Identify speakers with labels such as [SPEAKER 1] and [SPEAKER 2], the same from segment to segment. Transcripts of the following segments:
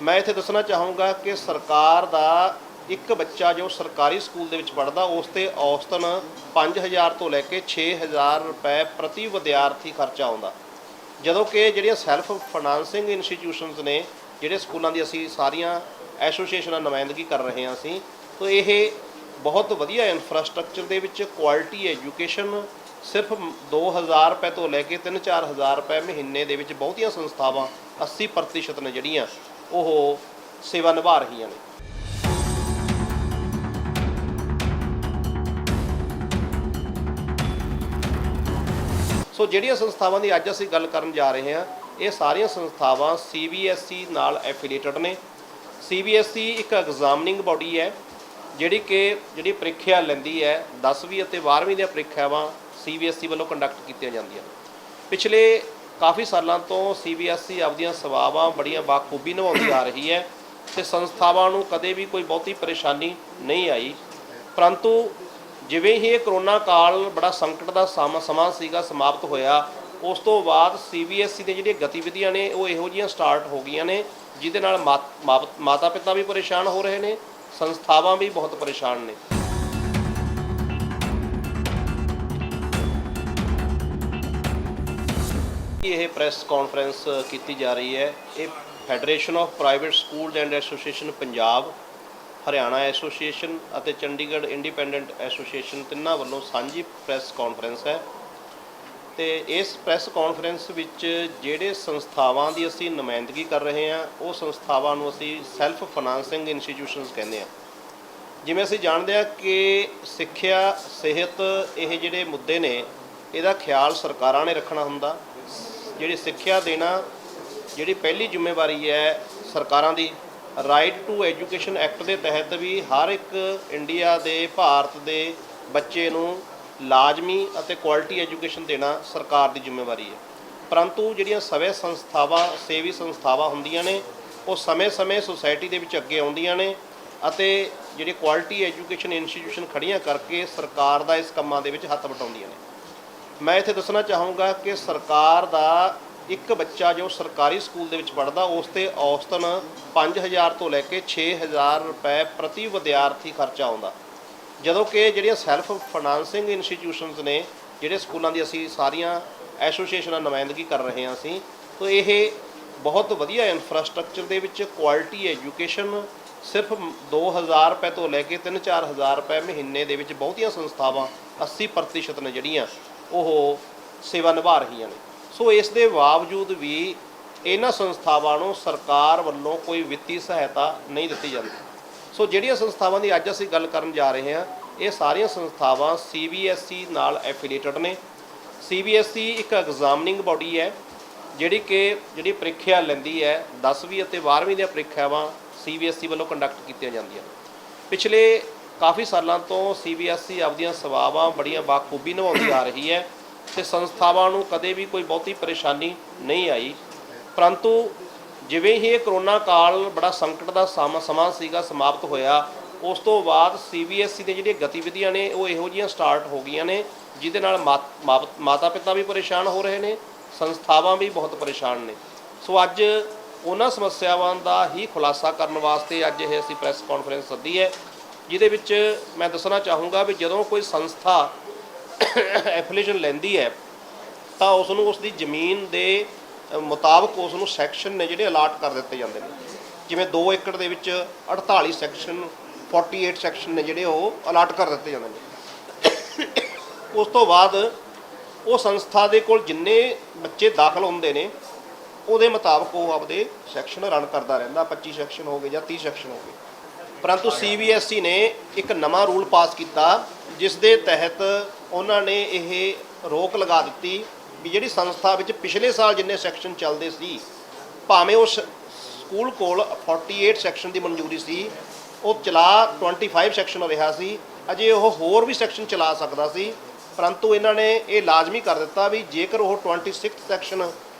[SPEAKER 1] मैं इत्थे दसना चाहूँगा कि सरकार दा एक बच्चा जो सरकारी स्कूल दे विच पढ़दा उस ते औसतन 5000 तो लैके 6000 रुपए प्रति विद्यार्थी खर्चा आउंदा। ਜਦੋਂ कि ਜਿਹੜੀਆਂ ਸੈਲਫ ਫਾਈਨਾਂਸਿੰਗ ਇੰਸਟੀਟਿਊਸ਼ਨਸ ਨੇ ਜਿਹੜੇ ਸਕੂਲਾਂ ਦੀ ਅਸੀਂ ਸਾਰੀਆਂ ਐਸੋਸੀਏਸ਼ਨਾਂ ਨੁਮਾਇੰਦਗੀ ਕਰ ਰਹੇ ਹਾਂ ਅਸੀਂ, ਤਾਂ ਇਹ ਬਹੁਤ ਵਧੀਆ ਇਨਫਰਾਸਟ੍ਰਕਚਰ ਦੇ ਵਿੱਚ ਕੁਆਲਿਟੀ ਐਜੂਕੇਸ਼ਨ ਸਿਰਫ 2000 ਰੁਪਏ ਤੋਂ ਲੈ ਕੇ 3-4 ਹਜ਼ਾਰ ਰੁਪਏ ਮਹੀਨੇ ਦੇ ਵਿੱਚ ਬਹੁਤੀਆਂ ਸੰਸਥਾਵਾਂ 80% ਨੇ ਜਿਹੜੀਆਂ ਉਹ ਸੇਵਾ ਨਿਭਾ ਰਹੀਆਂ ਨੇ। ਸੋ ਜਿਹੜੀਆਂ ਸੰਸਥਾਵਾਂ ਦੀ ਅੱਜ ਅਸੀਂ ਗੱਲ ਕਰਨ ਜਾ ਰਹੇ ਹਾਂ, ਇਹ ਸਾਰੀਆਂ ਸੰਸਥਾਵਾਂ CBSE ਨਾਲ ਐਫੀਲੀਏਟਡ ਨੇ। CBSE ਇੱਕ ਐਗਜ਼ਾਮਨਿੰਗ ਬਾਡੀ ਹੈ ਜਿਹੜੀ ਪ੍ਰੀਖਿਆ ਲੈਂਦੀ ਹੈ। 10ਵੀਂ ਅਤੇ 12ਵੀਂ ਦੀਆਂ ਪ੍ਰੀਖਿਆਵਾਂ CBSE ਵੱਲੋਂ ਕੰਡਕਟ ਕੀਤੀਆਂ ਜਾਂਦੀਆਂ। ਪਿਛਲੇ ਕਾਫੀ ਸਾਲਾਂ ਤੋਂ CBSE ਆਪਦੀਆਂ ਸੇਵਾਵਾਂ ਬੜੀਆਂ ਬਾਖੂਬੀ ਨਿਭਾਉਂਦੀ ਆ ਰਹੀ ਹੈ ਤੇ ਸੰਸਥਾਵਾਂ ਨੂੰ ਕਦੇ ਵੀ ਕੋਈ ਬਹੁਤੀ ਪਰੇਸ਼ਾਨੀ ਨਹੀਂ ਆਈ। ਪਰੰਤੂ ਜਿਵੇਂ ਹੀ ਇਹ ਕਰੋਨਾ ਕਾਲ ਬੜਾ ਸੰਕਟ ਦਾ ਸਮਾਂ ਸੀਗਾ ਸਮਾਪਤ ਹੋਇਆ, ਉਸ ਤੋਂ ਬਾਅਦ CBSE ਦੀਆਂ ਜਿਹੜੀਆਂ ਗਤੀਵਿਧੀਆਂ ਨੇ ਉਹ ਇਹੋ ਜਿਹੀਆਂ ਸਟਾਰਟ ਹੋ ਗਈਆਂ ਨੇ ਜਿਹਦੇ ਨਾਲ ਮਾਤਾ ਪਿਤਾ ਵੀ ਪਰੇਸ਼ਾਨ ਹੋ ਰਹੇ ਨੇ, ਸੰਸਥਾਵਾਂ ਵੀ ਬਹੁਤ ਪਰੇਸ਼ਾਨ ਨੇ। ਇਹ ਪ੍ਰੈਸ ਕਾਨਫਰੰਸ ਕੀਤੀ ਜਾ ਰਹੀ ਹੈ। ਇਹ federation of private school and association Punjab, Haryana association ਅਤੇ ਚੰਡੀਗੜ੍ਹ ਇੰਡੀਪੈਂਡੈਂਟ ਐਸੋਸੀਏਸ਼ਨ ਤਿੰਨਾਂ ਵੱਲੋਂ ਸਾਂਝੀ ਪ੍ਰੈਸ ਕਾਨਫਰੰਸ ਹੈ। ਤੇ ਇਸ ਪ੍ਰੈਸ ਕਾਨਫਰੰਸ ਵਿੱਚ ਜਿਹੜੇ ਸੰਸਥਾਵਾਂ ਦੀ ਅਸੀਂ ਨੁਮਾਇੰਦਗੀ ਕਰ ਰਹੇ ਹਾਂ ਉਹ ਸੰਸਥਾਵਾਂ ਨੂੰ ਅਸੀਂ ਸੈਲਫ ਫਾਈਨਾਂਸਿੰਗ ਇੰਸਟੀਟਿਊਸ਼ਨਸ ਕਹਿੰਦੇ ਹਾਂ। ਜਿਵੇਂ ਅਸੀਂ ਜਾਣਦੇ ਹਾਂ ਕਿ ਸਿੱਖਿਆ, ਸਿਹਤ, ਇਹ ਜਿਹੜੇ ਮੁੱਦੇ ਨੇ ਇਹਦਾ ਖਿਆਲ ਸਰਕਾਰਾਂ ਨੇ ਰੱਖਣਾ ਹੁੰਦਾ। ਜਿਹੜੀ ਸਿੱਖਿਆ ਦੇਣਾ ਜਿਹੜੀ ਪਹਿਲੀ ਜ਼ਿੰਮੇਵਾਰੀ ਹੈ ਸਰਕਾਰਾਂ ਦੀ। ਰਾਈਟ ਟੂ ਐਜੂਕੇਸ਼ਨ ਐਕਟ ਦੇ ਤਹਿਤ ਵੀ ਹਰ ਇੱਕ ਇੰਡੀਆ ਦੇ, ਭਾਰਤ ਦੇ ਬੱਚੇ ਨੂੰ ਲਾਜ਼ਮੀ ਅਤੇ ਕੁਆਲਿਟੀ ਐਜੂਕੇਸ਼ਨ ਦੇਣਾ ਸਰਕਾਰ ਦੀ ਜ਼ਿੰਮੇਵਾਰੀ ਹੈ। ਪਰੰਤੂ ਜਿਹੜੀਆਂ ਸੇਵੀ ਸੰਸਥਾਵਾਂ ਹੁੰਦੀਆਂ ਨੇ ਉਹ ਸਮੇਂ-ਸਮੇਂ ਸੁਸਾਇਟੀ ਦੇ ਵਿੱਚ ਅੱਗੇ ਆਉਂਦੀਆਂ ਨੇ ਅਤੇ ਜਿਹੜੀ ਕੁਆਲਿਟੀ ਐਜੂਕੇਸ਼ਨ ਇੰਸਟੀਟਿਊਸ਼ਨ ਖੜੀਆਂ ਕਰਕੇ ਸਰਕਾਰ ਦਾ ਇਸ ਕੰਮਾਂ ਦੇ ਵਿੱਚ ਹੱਥ ਵਟਾਉਂਦੀਆਂ ਨੇ। ਮੈਂ ਇੱਥੇ ਦੱਸਣਾ ਚਾਹੂੰਗਾ ਕਿ ਸਰਕਾਰ ਦਾ ਇੱਕ ਬੱਚਾ ਜੋ ਸਰਕਾਰੀ ਸਕੂਲ ਦੇ ਵਿੱਚ ਪੜ੍ਹਦਾ ਉਸ ਤੇ ਔਸਤਨ 5000 ਤੋਂ ਲੈ ਕੇ 6000 ਰੁਪਏ ਪ੍ਰਤੀ ਵਿਦਿਆਰਥੀ ਖਰਚਾ ਆਉਂਦਾ। ਜਦੋਂ ਕਿ ਜਿਹੜੀਆਂ ਸੈਲਫ ਫਾਈਨਾਂਸਿੰਗ ਇੰਸਟੀਟਿਊਸ਼ਨਸ ਨੇ ਜਿਹੜੇ ਸਕੂਲਾਂ ਦੀ ਅਸੀਂ ਸਾਰੀਆਂ ਐਸੋਸੀਏਸ਼ਨਾਂ ਨੁਮਾਇੰਦਗੀ ਕਰ ਰਹੇ ਹਾਂ ਅਸੀਂ, ਤਾਂ ਇਹ ਬਹੁਤ ਵਧੀਆ ਇਨਫਰਾਸਟ੍ਰਕਚਰ ਦੇ ਵਿੱਚ ਕੁਆਲਿਟੀ ਐਜੂਕੇਸ਼ਨ ਸਿਰਫ 2000 ਰੁਪਏ ਤੋਂ ਲੈ ਕੇ 3-4 ਹਜ਼ਾਰ ਰੁਪਏ ਮਹੀਨੇ ਦੇ ਵਿੱਚ ਬਹੁਤੀਆਂ ਸੰਸਥਾਵਾਂ 80% ਨੇ ਜਿਹੜੀਆਂ ਉਹ ਸੇਵਾ ਨਿਭਾ ਰਹੀਆਂ ਨੇ। ਸੋ ਇਸ ਦੇ ਬਾਵਜੂਦ ਵੀ ਇਹਨਾਂ ਸੰਸਥਾਵਾਂ ਨੂੰ ਸਰਕਾਰ ਵੱਲੋਂ ਕੋਈ ਵਿੱਤੀ ਸਹਾਇਤਾ ਨਹੀਂ ਦਿੱਤੀ ਜਾਂਦੀ। ਸੋ ਜਿਹੜੀਆਂ ਸੰਸਥਾਵਾਂ ਦੀ ਅੱਜ ਅਸੀਂ ਗੱਲ ਕਰਨ ਜਾ ਰਹੇ ਹਾਂ, ਇਹ ਸਾਰੀਆਂ ਸੰਸਥਾਵਾਂ CBSE ਨਾਲ ਐਫੀਲੀਏਟਡ ਨੇ। CBSE ਇੱਕ ਐਗਜ਼ਾਮਨਿੰਗ ਬਾਡੀ ਹੈ ਜਿਹੜੀ ਪ੍ਰੀਖਿਆ ਲੈਂਦੀ ਹੈ। 10ਵੀਂ ਅਤੇ 12ਵੀਂ ਦੀਆਂ ਪ੍ਰੀਖਿਆਵਾਂ CBSE ਵੱਲੋਂ ਕੰਡਕਟ ਕੀਤੀਆਂ ਜਾਂਦੀਆਂ। ਪਿਛਲੇ ਕਾਫੀ ਸਾਲਾਂ ਤੋਂ CBSE ਆਪਦੀਆਂ ਸੇਵਾਵਾਂ ਬੜੀਆਂ ਬਾਖੂਬੀ ਨਿਭਾਉਂਦੀ ਆ ਰਹੀ ਹੈ ਤੇ ਸੰਸਥਾਵਾਂ ਨੂੰ ਕਦੇ ਵੀ ਕੋਈ ਬਹੁਤੀ ਪਰੇਸ਼ਾਨੀ ਨਹੀਂ ਆਈ। ਪਰੰਤੂ ਜਿਵੇਂ ਹੀ ਇਹ ਕਰੋਨਾ ਕਾਲ ਬੜਾ ਸੰਕਟ ਦਾ ਸਮਾਂ ਸੀਗਾ ਸਮਾਪਤ ਹੋਇਆ, ਉਸ ਤੋਂ ਬਾਅਦ CBSE ਦੀਆਂ ਜਿਹੜੀਆਂ ਗਤੀਵਿਧੀਆਂ ਨੇ ਉਹ ਇਹੋ ਜਿਹੀਆਂ ਸਟਾਰਟ ਹੋ ਗਈਆਂ ਨੇ ਜਿਹਦੇ ਨਾਲ ਮਾਤਾ ਪਿਤਾ ਵੀ ਪਰੇਸ਼ਾਨ ਹੋ ਰਹੇ ਨੇ, ਸੰਸਥਾਵਾਂ ਵੀ ਬਹੁਤ ਪਰੇਸ਼ਾਨ ਨੇ। ਸੋ ਅੱਜ ਉਹਨਾਂ ਸਮੱਸਿਆਵਾਂ ਦਾ ਹੀ ਖੁਲਾਸਾ ਕਰਨ ਵਾਸਤੇ ਅੱਜ ਇਹ ਅਸੀਂ ਪ੍ਰੈਸ ਕਾਨਫਰੰਸ ਸੱਦੀ ਹੈ, ਜਿਹਦੇ ਵਿੱਚ ਮੈਂ ਦੱਸਣਾ ਚਾਹੂੰਗਾ ਵੀ ਜਦੋਂ ਕੋਈ ਸੰਸਥਾ ਐਫੀਲੀਏਸ਼ਨ ਲੈਂਦੀ ਹੈ ਤਾਂ ਉਸ ਨੂੰ ਉਸ ਦੀ ਜ਼ਮੀਨ ਦੇ ਮੁਤਾਬਕ ਉਸ ਨੂੰ ਸੈਕਸ਼ਨ ਨੇ ਜਿਹੜੇ ਅਲਾਟ ਕਰ ਦਿੱਤੇ ਜਾਂਦੇ ਨੇ। ਜਿਵੇਂ 2 ਏਕੜ ਦੇ ਵਿੱਚ 48 ਸੈਕਸ਼ਨ, 48 ਸੈਕਸ਼ਨ ਨੇ ਜਿਹੜੇ ਉਹ ਅਲਾਟ ਕਰ ਦਿੱਤੇ ਜਾਂਦੇ ਨੇ। ਉਸ ਤੋਂ ਬਾਅਦ ਉਹ ਸੰਸਥਾ ਦੇ ਕੋਲ ਜਿੰਨੇ ਬੱਚੇ ਦਾਖਲ ਹੁੰਦੇ ਨੇ ਉਹਦੇ ਮੁਤਾਬਕ ਉਹ ਆਪਦੇ ਸੈਕਸ਼ਨ ਰਨ ਕਰਦਾ ਰਹਿੰਦਾ। 25 ਸੈਕਸ਼ਨ ਹੋ ਗਏ ਜਾਂ 30 ਸੈਕਸ਼ਨ ਹੋ ਗਏ। ਪਰੰਤੂ CBSE ਨੇ ਇੱਕ ਨਵਾਂ ਰੂਲ ਪਾਸ ਕੀਤਾ ਜਿਸ ਦੇ ਤਹਿਤ ਉਹਨਾਂ ਨੇ ਇਹ ਰੋਕ ਲਗਾ ਦਿੱਤੀ ਵੀ ਜਿਹੜੀ ਸੰਸਥਾ ਵਿੱਚ ਪਿਛਲੇ ਸਾਲ ਜਿੰਨੇ ਸੈਕਸ਼ਨ ਚੱਲਦੇ ਸੀ, ਭਾਵੇਂ ਉਸ ਸਕੂਲ ਕੋਲ 48 ਸੈਕਸ਼ਨ ਦੀ ਮਨਜ਼ੂਰੀ ਸੀ, ਉਹ ਚਲਾ 25 ਸੈਕਸ਼ਨ ਰਿਹਾ ਸੀ, ਅਜੇ ਉਹ ਹੋਰ ਵੀ ਸੈਕਸ਼ਨ ਚਲਾ ਸਕਦਾ ਸੀ। ਪਰੰਤੂ ਇਹਨਾਂ ਨੇ ਇਹ ਲਾਜ਼ਮੀ ਕਰ ਦਿੱਤਾ ਵੀ ਜੇਕਰ ਉਹ 26 ਸੈਕਸ਼ਨ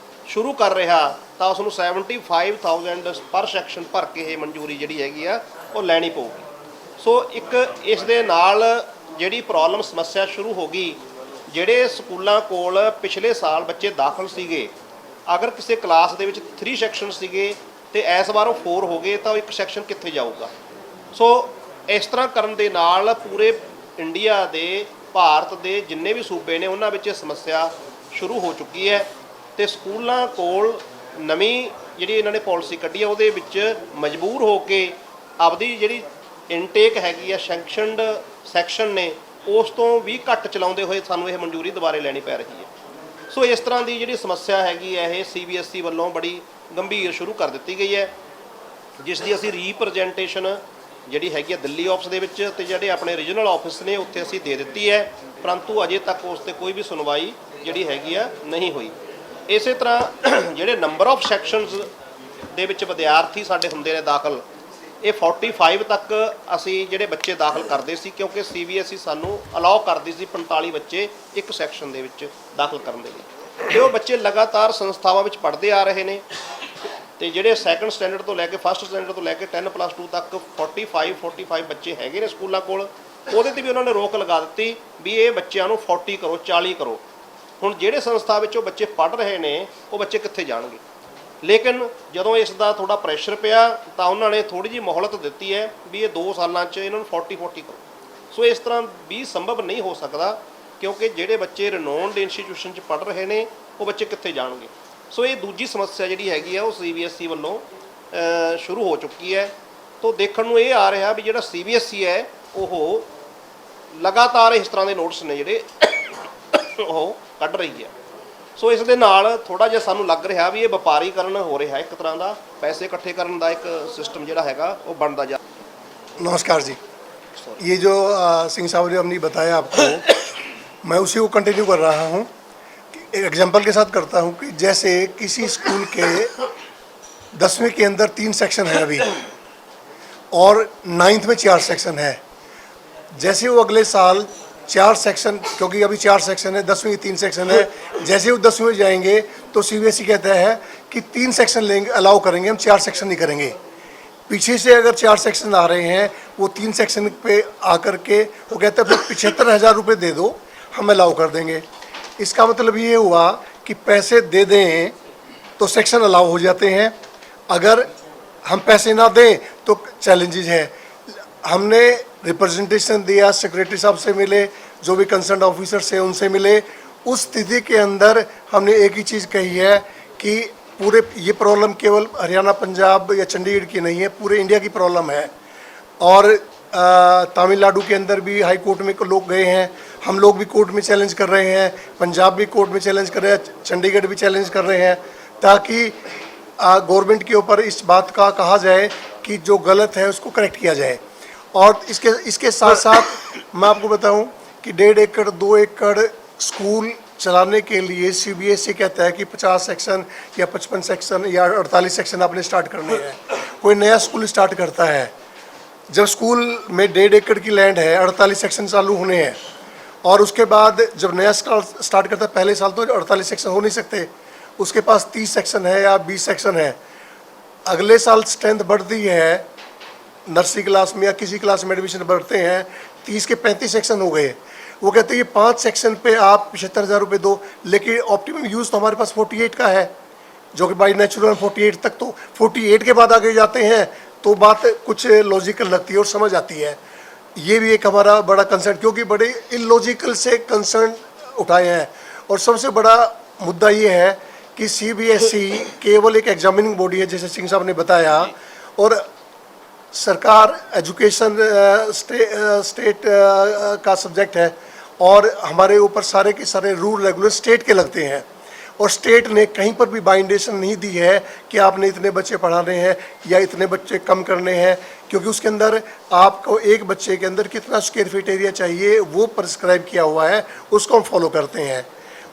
[SPEAKER 1] ਸ਼ੁਰੂ ਕਰ ਰਿਹਾ ਤਾਂ ਉਸ ਨੂੰ 75,000 ਪਰ ਸੈਕਸ਼ਨ ਭਰ ਕੇ ਇਹ ਮਨਜ਼ੂਰੀ ਜਿਹੜੀ ਹੈਗੀ ਆ ਉਹ ਲੈਣੀ ਪਊਗੀ। ਸੋ ਇੱਕ ਇਸ ਦੇ ਨਾਲ ਜਿਹੜੀ ਪ੍ਰੋਬਲਮ ਸਮੱਸਿਆ ਸ਼ੁਰੂ ਹੋ ਗਈ, ਜਿਹੜੇ ਸਕੂਲਾਂ ਕੋਲ ਪਿਛਲੇ ਸਾਲ ਬੱਚੇ ਦਾਖਲ ਸੀਗੇ, ਅਗਰ ਕਿਸੇ ਕਲਾਸ ਦੇ ਵਿੱਚ 3 ਸੈਕਸ਼ਨ ਸੀਗੇ ਤੇ ਇਸ ਵਾਰ ਉਹ 4 ਹੋ ਗਏ ਤਾਂ ਉਹ ਇੱਕ ਸੈਕਸ਼ਨ ਕਿੱਥੇ ਜਾਊਗਾ। ਸੋ ਇਸ ਤਰ੍ਹਾਂ ਕਰਨ ਦੇ ਨਾਲ ਪੂਰੇ ਇੰਡੀਆ ਦੇ ਭਾਰਤ ਦੇ ਜਿੰਨੇ ਵੀ ਸੂਬੇ ਨੇ ਉਹਨਾਂ ਵਿੱਚ ਇਹ ਸਮੱਸਿਆ ਸ਼ੁਰੂ ਹੋ ਚੁੱਕੀ ਹੈ ਤੇ ਸਕੂਲਾਂ ਕੋਲ ਨਵੀਂ ਜਿਹੜੀ ਇਹਨਾਂ ਨੇ ਪਾਲਿਸੀ ਕੱਢੀ ਹੈ ਉਹਦੇ ਵਿੱਚ ਮਜਬੂਰ ਹੋ ਕੇ ਆਪਦੀ ਜਿਹੜੀ ਇਨਟੇਕ ਹੈਗੀ ਆ ਸੈਕਸ਼ਨ ਨੇ ਉਸ ਤੋਂ ਵੀ ਘੱਟ ਚਲਾਉਂਦੇ ਹੋਏ ਸਾਨੂੰ ਇਹ ਮਨਜ਼ੂਰੀ ਦੁਬਾਰੇ ਲੈਣੀ ਪੈ ਰਹੀ ਹੈ। ਸੋ ਇਸ ਤਰ੍ਹਾਂ ਦੀ ਜਿਹੜੀ ਸਮੱਸਿਆ ਹੈਗੀ ਹੈ ਇਹ CBSE ਵੱਲੋਂ ਬੜੀ ਗੰਭੀਰ ਸ਼ੁਰੂ ਕਰ ਦਿੱਤੀ ਗਈ ਹੈ, ਜਿਸ ਦੀ ਅਸੀਂ ਰੀਪ੍ਰਜੈਂਟੇਸ਼ਨ ਜਿਹੜੀ ਹੈਗੀ ਆ ਦਿੱਲੀ ਆਫਿਸ ਦੇ ਵਿੱਚ ਤੇ ਜਿਹੜੇ ਆਪਣੇ ਰੀਜਨਲ ਆਫਿਸ ਨੇ ਉੱਥੇ ਅਸੀਂ ਦੇ ਦਿੱਤੀ ਹੈ, ਪਰੰਤੂ ਅਜੇ ਤੱਕ ਉਸ 'ਤੇ ਕੋਈ ਵੀ ਸੁਣਵਾਈ ਜਿਹੜੀ ਹੈਗੀ ਆ ਨਹੀਂ ਹੋਈ। ਇਸੇ ਤਰ੍ਹਾਂ ਜਿਹੜੇ ਨੰਬਰ ਆਫ ਸੈਕਸ਼ਨਸ ਦੇ ਵਿੱਚ ਵਿਦਿਆਰਥੀ ਸਾਡੇ ਹੁੰਦੇ ਨੇ ਦਾਖਲ, ਇਹ 45 ਤੱਕ ਅਸੀਂ ਜਿਹੜੇ ਬੱਚੇ ਦਾਖਲ ਕਰਦੇ ਸੀ, ਕਿਉਂਕਿ CBSE ਸਾਨੂੰ ਅਲਾਓ ਕਰਦੀ ਸੀ 45 ਬੱਚੇ ਇੱਕ ਸੈਕਸ਼ਨ ਦੇ ਵਿੱਚ ਦਾਖਲ ਕਰਨ ਦੇ ਲਈ। ਤੇ ਉਹ ਬੱਚੇ ਲਗਾਤਾਰ ਸੰਸਥਾਵਾਂ ਵਿੱਚ ਪੜ੍ਹਦੇ ਆ ਰਹੇ ਨੇ ਤੇ ਜਿਹੜੇ ਸੈਕੰਡ ਸਟੈਂਡਰਡ ਤੋਂ ਲੈ ਕੇ ਫਸਟ ਸਟੈਂਡਰਡ ਤੋਂ ਲੈ ਕੇ 10+2 ਤੱਕ 45 ਬੱਚੇ ਹੈਗੇ ਨੇ ਸਕੂਲਾਂ ਕੋਲ। ਉਹਦੇ ਤੇ ਵੀ ਉਹਨਾਂ ਨੇ ਰੋਕ ਲਗਾ ਦਿੱਤੀ ਵੀ ਇਹ ਬੱਚਿਆਂ ਨੂੰ 40 ਕਰੋ 40 ਕਰੋ। ਹੁਣ ਜਿਹੜੇ ਸੰਸਥਾ ਵਿੱਚ ਉਹ ਬੱਚੇ ਪੜ੍ਹ ਰਹੇ ਨੇ ਉਹ ਬੱਚੇ ਕਿੱਥੇ ਜਾਣਗੇ। ਲੇਕਿਨ ਜਦੋਂ ਇਸ ਦਾ ਥੋੜਾ ਪ੍ਰੈਸ਼ਰ ਪਿਆ ਤਾਂ ਉਹਨਾਂ ਨੇ ਥੋੜੀ ਜਿਹੀ ਮੋਹਲਤ ਦਿੱਤੀ ਹੈ ਵੀ ਇਹ 2 ਸਾਲਾਂ 'ਚ ਇਹਨਾਂ ਨੂੰ 40 ਕਰੋ। ਸੋ ਇਸ ਤਰ੍ਹਾਂ ਵੀ ਸੰਭਵ ਨਹੀਂ ਹੋ ਸਕਦਾ, ਕਿਉਂਕਿ ਜਿਹੜੇ ਬੱਚੇ ਰਿਨੋਨਡ ਇੰਸਟੀਟਿਊਸ਼ਨ 'ਚ ਪੜ੍ਹ ਰਹੇ ਨੇ ਉਹ ਬੱਚੇ ਕਿੱਥੇ ਜਾਣਗੇ। ਸੋ ਇਹ ਦੂਜੀ ਸਮੱਸਿਆ ਜਿਹੜੀ ਹੈਗੀ ਆ ਉਹ CBSE ਵੱਲੋਂ ਸ਼ੁਰੂ ਹੋ ਚੁੱਕੀ ਹੈ। ਤੋਂ ਦੇਖਣ ਨੂੰ ਇਹ ਆ ਰਿਹਾ ਵੀ ਜਿਹੜਾ CBSE ਹੈ ਉਹ ਲਗਾਤਾਰ ਇਸ ਤਰ੍ਹਾਂ ਦੇ ਨੋਟਿਸ ਨੇ ਜਿਹੜੇ ਉਹ ਕੱਢ ਰਹੀ ਹੈ। ਸੋ ਇਸ ਦੇ ਨਾਲ ਥੋੜਾ ਜਿਹਾ ਸਾਨੂੰ ਲੱਗ ਰਿਹਾ ਵੀ ਇਹ ਵਪਾਰੀਕਰਨ ਹੋ ਰਿਹਾ, ਇੱਕ ਤਰ੍ਹਾਂ ਦਾ ਪੈਸੇ ਇਕੱਠੇ ਕਰਨ ਦਾ ਇੱਕ ਸਿਸਟਮ ਜਿਹੜਾ ਹੈਗਾ ਉਹ ਬਣਦਾ ਜਾ।
[SPEAKER 2] नमस्कार जी, ये जो सिंह साहब ने हमने बताया आपको, मैं उसी को कंटिन्यू कर रहा हूँ। एक एग्जांपल के साथ करता हूँ कि जैसे किसी स्कूल के 10वीं के अंदर 3 सेक्शन है अभी और 9th में 4 सेक्शन है। जैसे वो अगले साल 4 सेक्शन, क्योंकि अभी 4 सेक्शन है, 10वीं 3 सेक्शन है, जैसे वो 10वीं में जाएंगे तो CBSE कहता है कि 3 सेक्शन लेंगे, अलाउ करेंगे, हम 4 सेक्शन नहीं करेंगे। पीछे से अगर 4 सेक्शन आ रहे हैं वो 3 सेक्शन पे आकर के वो कहते हैं 75,000 रुपये दे दो, हम अलाउ कर देंगे। इसका मतलब ये हुआ कि पैसे दे दें तो सेक्शन अलाउ हो जाते हैं, अगर हम पैसे ना दें तो चैलेंजेस है। हमने रिप्रेजेंटेशन दिया, सेक्रेटरी साहब से मिले, जो भी कंसर्न ऑफिसर्स हैं उनसे मिले। उस स्थिति के अंदर हमने एक ही चीज़ कही है कि पूरे ये प्रॉब्लम केवल हरियाणा, पंजाब या चंडीगढ़ की नहीं है, पूरे इंडिया की प्रॉब्लम है। और तमिलनाडु के अंदर भी हाई कोर्ट में लोग गए हैं, हम लोग भी कोर्ट में चैलेंज कर रहे हैं, पंजाब भी कोर्ट में चैलेंज कर रहे हैं, चंडीगढ़ भी चैलेंज कर रहे हैं, ताकि गवर्नमेंट के ऊपर इस बात का कहा जाए कि जो गलत है उसको करेक्ट किया जाए। और इसके साथ साथ मैं आपको बताऊं कि 1.5 एकड़ 2 एकड़ स्कूल चलाने के लिए CBSE कहता है कि 50 सेक्शन या 55 सेक्शन या 48 सेक्शन आपने स्टार्ट करने हैं। कोई नया स्कूल स्टार्ट करता है, जब स्कूल में 1.5 एकड़ की लैंड है, 48 सेक्शन चालू होने हैं, और उसके बाद जब नया स्टार्ट करता है पहले साल तो 48 सेक्शन हो नहीं सकते, उसके पास 30 सेक्शन है या 20 सेक्शन है। अगले साल स्ट्रेंथ बढ़ती है, नर्सरी क्लास में या किसी क्लास में एडमिशन बढ़ते हैं, 30 के 35 सेक्शन हो गए। वो कहते हैं कि 5 सेक्शन पे आप 75,000 रुपये दो, लेकिन ऑप्टिमम यूज़ तो हमारे पास 48 का है, जो कि बाई नेचुरल 48 तक, तो 48 के बाद आगे जाते हैं तो बात कुछ लॉजिकल लगती है और समझ आती है। ये भी एक हमारा बड़ा कंसर्न, क्योंकि बड़े इलॉजिकल से कंसर्न उठाए हैं। और सबसे बड़ा मुद्दा ये है कि CBSE केवल एक एग्जामिनिंग बॉडी है, जैसे सिंह साहब ने बताया, और सरकार एजुकेशन स्टेट का सब्जेक्ट है, और हमारे ऊपर सारे के सारे रूल रेगुलर स्टेट के लगते हैं। और स्टेट ने कहीं पर भी बाइंडेशन नहीं दी है कि आपने इतने बच्चे पढ़ाने हैं या इतने बच्चे कम करने हैं, क्योंकि उसके अंदर आपको एक बच्चे के अंदर कितना स्क्वायर फीट एरिया चाहिए वो प्रिस्क्राइब किया हुआ है, उसको हम फॉलो करते हैं।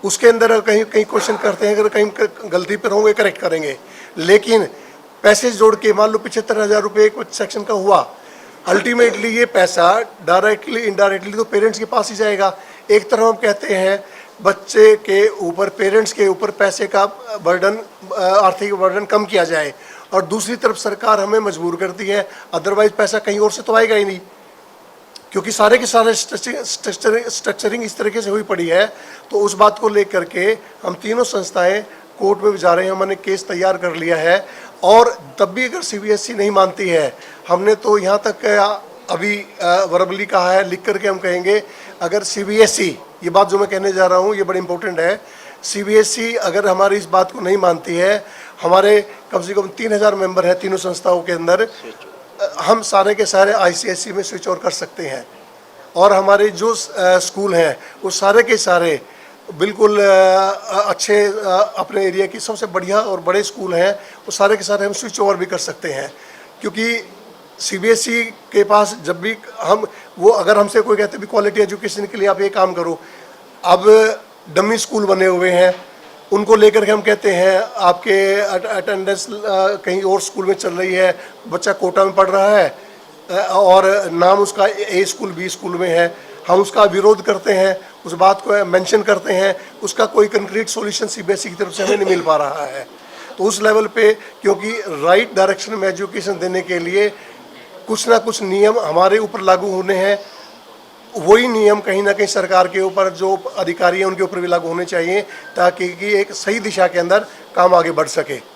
[SPEAKER 2] उसके अंदर कहीं कहीं क्वेश्चन करते हैं, अगर कहीं गलती पर होंगे करेक्ट करेंगे, लेकिन पैसे जोड़ के मान लो 75,000 रुपये एक सेक्शन का हुआ, अल्टीमेटली ये पैसा डायरेक्टली इनडायरेक्टली तो पेरेंट्स के पास ही जाएगा। एक तरफ हम कहते हैं बच्चे के ऊपर, पेरेंट्स के ऊपर पैसे का बर्डन, आर्थिक बर्डन कम किया जाए, और दूसरी तरफ सरकार हमें मजबूर करती है, अदरवाइज पैसा कहीं और से तो आएगा ही नहीं, क्योंकि सारे के सारे स्ट्रक्चरिंग इस तरीके से हुई पड़ी है। तो उस बात को लेकर के हम तीनों संस्थाएं कोर्ट में भी जा रहे हैं, हमने केस तैयार कर लिया है। और तब भी अगर सीबीएसई नहीं मानती है, हमने तो यहाँ तक अभी वर्बली कहा है, लिख करके हम कहेंगे, अगर सीबीएसई, ये बात जो मैं कहने जा रहा हूँ ये बड़ी इंपॉर्टेंट है, सीबीएसई अगर हमारी इस बात को नहीं मानती है, हमारे कम से कम 3000 मेंबर हैं तीनों संस्थाओं के अंदर, हम सारे के सारे आईसीएसई में स्विच ओवर कर सकते हैं। और हमारे जो स्कूल हैं वो सारे के सारे बिल्कुल अच्छे अपने एरिया की सबसे बढ़िया और बड़े स्कूल हैं, वो सारे के सारे हम स्विच ओवर भी कर सकते हैं। क्योंकि सीबीएसई के पास जब भी हम वो अगर हमसे कोई कहते भी क्वालिटी एजुकेशन के लिए आप ये काम करो, अब डमी स्कूल बने हुए हैं, उनको लेकर के हम कहते हैं आपके अटेंडेंस कहीं और स्कूल में चल रही है, बच्चा कोटा में पढ़ रहा है और नाम उसका ए स्कूल बी स्कूल में है, हम उसका विरोध करते हैं, उस बात को मेंशन करते हैं, उसका कोई कंक्रीट सॉल्यूशन सीबीएसई की तरफ से हमें नहीं मिल पा रहा है। तो उस लेवल पे, क्योंकि राइट डायरेक्शन में एजुकेशन देने के लिए कुछ ना कुछ नियम हमारे ऊपर लागू होने हैं, वही नियम कहीं ना कहीं सरकार के ऊपर जो अधिकारी हैं उनके ऊपर भी लागू होने चाहिए, ताकि कि एक सही दिशा के अंदर काम आगे बढ़ सके।